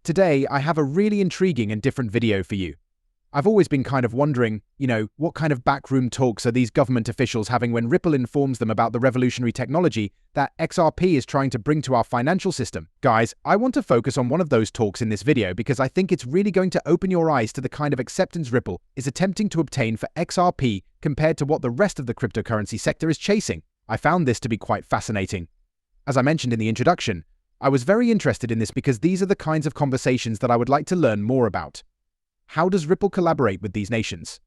Today, I have a really intriguing and different video for you. I've always been kind of wondering, what kind of backroom talks are these government officials having when Ripple informs them about the revolutionary technology that XRP is trying to bring to our financial system? Guys, I want to focus on one of those talks in this video because I think it's really going to open your eyes to the kind of acceptance Ripple is attempting to obtain for XRP compared to what the rest of the cryptocurrency sector is chasing. I found this to be quite fascinating. As I mentioned in the introduction, I was very interested in this because these are the kinds of conversations that I would like to learn more about. How does Ripple collaborate with these nations?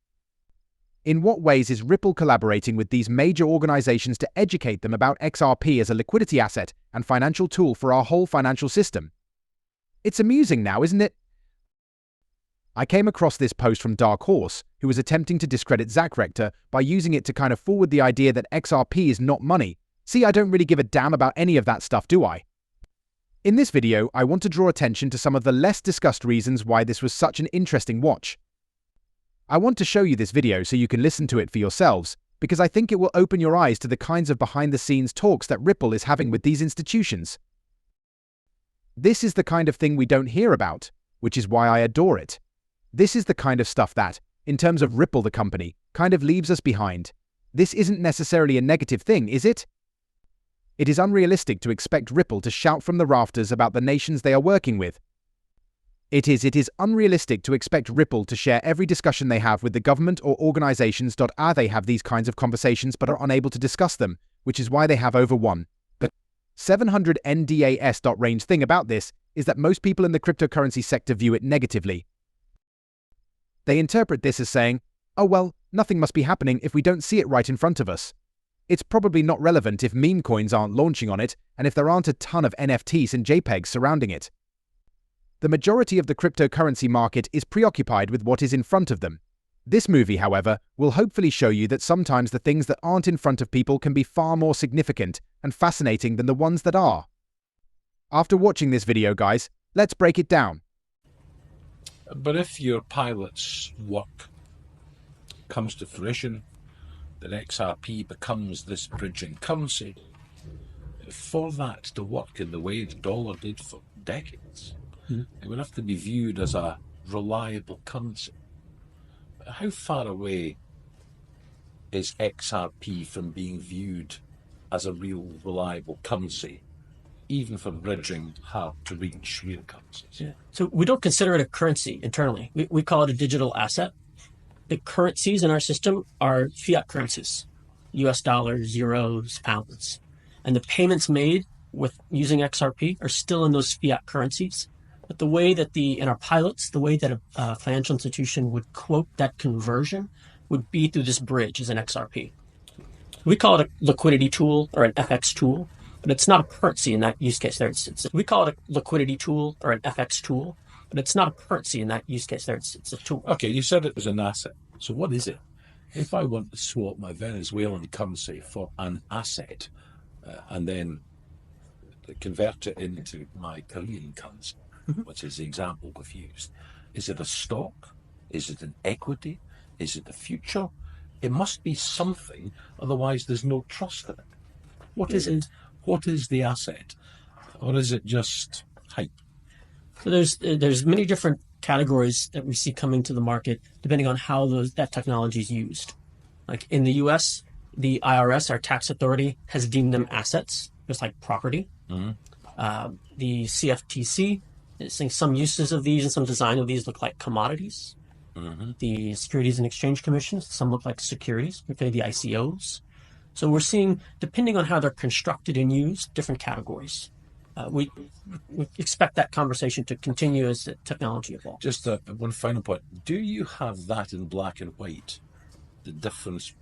In what ways is Ripple collaborating with these major organizations to educate them about XRP as a liquidity asset and financial tool for our whole financial system? It's amusing now, isn't it? I came across this post from Dark Horse, who was attempting to discredit Zach Rector by using it to kind of forward the idea that XRP is not money. See, I don't really give a damn about any of that stuff, do I? In this video, I want to draw attention to some of the less discussed reasons why this was such an interesting watch. I want to show you this video so you can listen to it for yourselves, because I think it will open your eyes to the kinds of behind-the-scenes talks that Ripple is having with these institutions. This is the kind of thing we don't hear about, which is why I adore it. This is the kind of stuff that, in terms of Ripple the company, kind of leaves us behind. This isn't necessarily a negative thing, is it? It is unrealistic to expect Ripple to shout from the rafters about the nations they are working with. It is unrealistic to expect Ripple to share every discussion they have with the government or organizations. They have these kinds of conversations but are unable to discuss them, which is why they have over 700 NDAS. Range thing about this is that most people in the cryptocurrency sector view it negatively. They interpret this as saying, oh well, nothing must be happening if we don't see it right in front of us. It's probably not relevant if meme coins aren't launching on it and if there aren't a ton of NFTs and JPEGs surrounding it. The majority of the cryptocurrency market is preoccupied with what is in front of them. This movie, however, will hopefully show you that sometimes the things that aren't in front of people can be far more significant and fascinating than the ones that are. After watching this video, guys, let's break it down. But if your pilot's work comes to fruition, that XRP becomes this bridging currency, for that to work in the way the dollar did for decades, it would have to be viewed as a reliable currency. But how far away is XRP from being viewed as a real reliable currency, even for bridging hard-to-reach real currencies? Yeah. So we don't consider it a currency internally. We call it a digital asset. The currencies in our system are fiat currencies, US dollars, euros, pounds. And the payments made with using XRP are still in those fiat currencies. But the way that in our pilots, the way that a financial institution would quote that conversion would be through this bridge as an XRP. We call it a liquidity tool or an FX tool, but it's not a currency in that use case there. We call it a liquidity tool or an FX tool, but it's not a currency in that use case there. It's a tool. Okay, you said it was an asset. So what is it? If I want to swap my Venezuelan currency for an asset and then convert it into my Korean currency, which is the example we've used, is it a stock? Is it an equity? Is it a future? It must be something, otherwise there's no trust in it. What is it? What is the asset? Or is it just hype? So there's many different categories that we see coming to the market depending on how that technology is used. Like in the US, the IRS, our tax authority, has deemed them assets, just like property. The CFTC is saying some uses of these and some design of these look like commodities. The Securities and Exchange Commission, some look like securities, particularly the ICOs. So we're seeing, depending on how they're constructed and used, different categories. We expect that conversation to continue as the technology evolves. Just one final point. Do you have that in black and white, the difference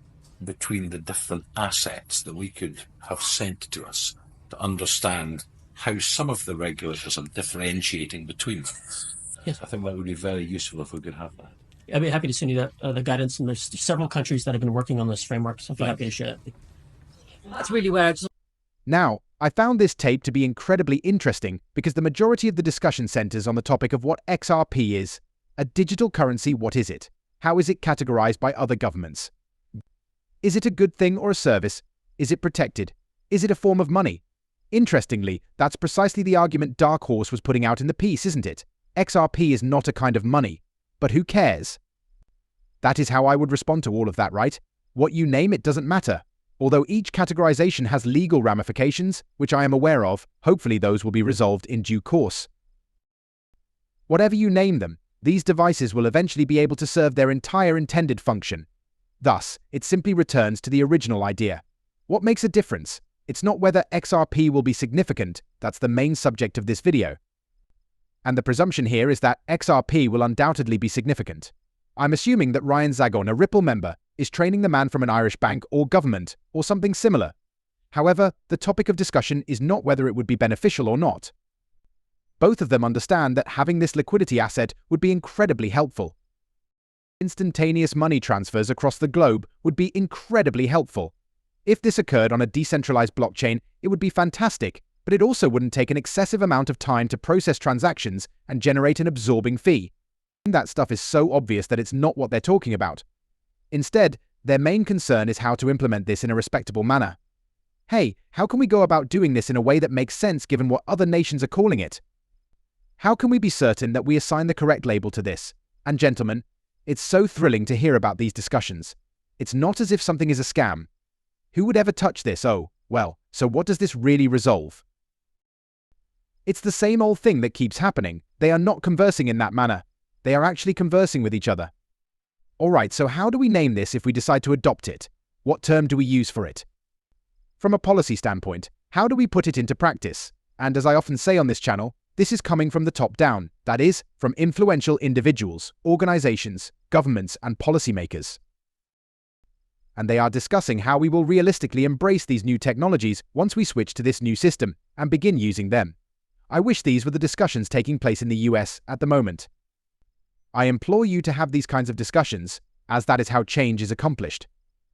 between the different assets that we could have sent to us to understand how some of the regulators are differentiating between them? Yes. I think that would be very useful if we could have that. I'd be happy to send you that, the guidance, and there's several countries that have been working on this framework, so I'd be happy to share it. That's really where Now, I found this tape to be incredibly interesting because the majority of the discussion centers on the topic of what XRP is. A digital currency, what is it? How is it categorized by other governments? Is it a good thing or a service? Is it protected? Is it a form of money? Interestingly, that's precisely the argument Dark Horse was putting out in the piece, isn't it? XRP is not a kind of money, but who cares? That is how I would respond to all of that, right? What you name it doesn't matter. Although each categorization has legal ramifications, which I am aware of, hopefully those will be resolved in due course. Whatever you name them, these devices will eventually be able to serve their entire intended function. Thus, it simply returns to the original idea. What makes a difference? It's not whether XRP will be significant, that's the main subject of this video. And the presumption here is that XRP will undoubtedly be significant. I'm assuming that Ryan Zagon, a Ripple member, is training the man from an Irish bank or government, or something similar. However, the topic of discussion is not whether it would be beneficial or not. Both of them understand that having this liquidity asset would be incredibly helpful. Instantaneous money transfers across the globe would be incredibly helpful. If this occurred on a decentralized blockchain, it would be fantastic, but it also wouldn't take an excessive amount of time to process transactions and generate an absorbing fee. That stuff is so obvious that it's not what they're talking about. Instead, their main concern is how to implement this in a respectable manner. Hey, how can we go about doing this in a way that makes sense given what other nations are calling it? How can we be certain that we assign the correct label to this? And gentlemen, it's so thrilling to hear about these discussions. It's not as if something is a scam. Who would ever touch this? Oh, well, so what does this really resolve? It's the same old thing that keeps happening. They are not conversing in that manner. They are actually conversing with each other. Alright, so how do we name this if we decide to adopt it? What term do we use for it? From a policy standpoint, how do we put it into practice? And as I often say on this channel, this is coming from the top down, that is, from influential individuals, organizations, governments, and policymakers. And they are discussing how we will realistically embrace these new technologies once we switch to this new system and begin using them. I wish these were the discussions taking place in the US at the moment. I implore you to have these kinds of discussions, as that is how change is accomplished.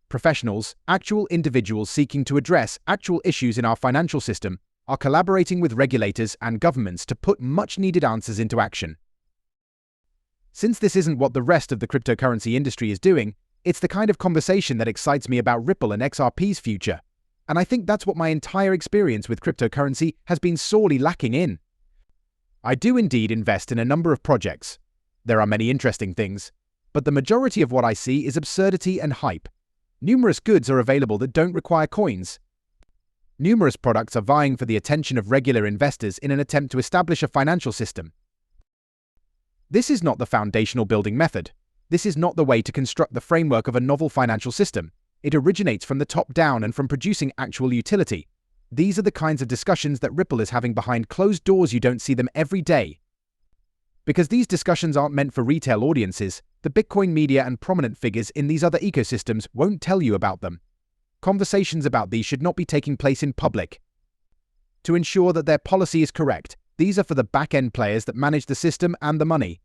Professionals, actual individuals seeking to address actual issues in our financial system, are collaborating with regulators and governments to put much-needed answers into action. Since this isn't what the rest of the cryptocurrency industry is doing, it's the kind of conversation that excites me about Ripple and XRP's future. And I think that's what my entire experience with cryptocurrency has been sorely lacking in. I do indeed invest in a number of projects. There are many interesting things, but the majority of what I see is absurdity and hype. Numerous goods are available that don't require coins. Numerous products are vying for the attention of regular investors in an attempt to establish a financial system. This is not the foundational building method. This is not the way to construct the framework of a novel financial system. It originates from the top down and from producing actual utility. These are the kinds of discussions that Ripple is having behind closed doors. You don't see them every day. Because these discussions aren't meant for retail audiences, the Bitcoin media and prominent figures in these other ecosystems won't tell you about them. Conversations about these should not be taking place in public. To ensure that their policy is correct, these are for the back-end players that manage the system and the money.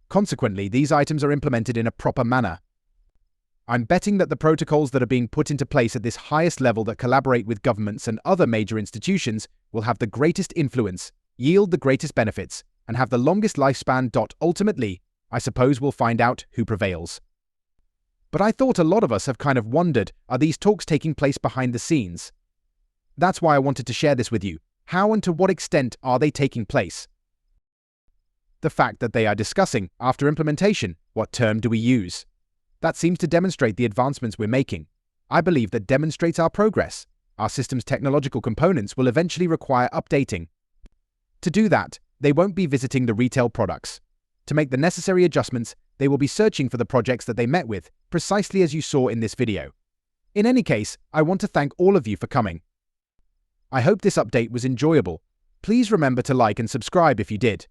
Consequently, these items are implemented in a proper manner. I'm betting that the protocols that are being put into place at this highest level that collaborate with governments and other major institutions will have the greatest influence, yield the greatest benefits, and have the longest lifespan. Ultimately, I suppose we'll find out who prevails. But I thought a lot of us have kind of wondered, are these talks taking place behind the scenes? That's why I wanted to share this with you. How and to what extent are they taking place? The fact that they are discussing, after implementation, what term do we use? That seems to demonstrate the advancements we're making. I believe that demonstrates our progress. Our system's technological components will eventually require updating. To do that, they won't be visiting the retail products. To make the necessary adjustments, they will be searching for the projects that they met with, precisely as you saw in this video. In any case, I want to thank all of you for coming. I hope this update was enjoyable. Please remember to like and subscribe if you did.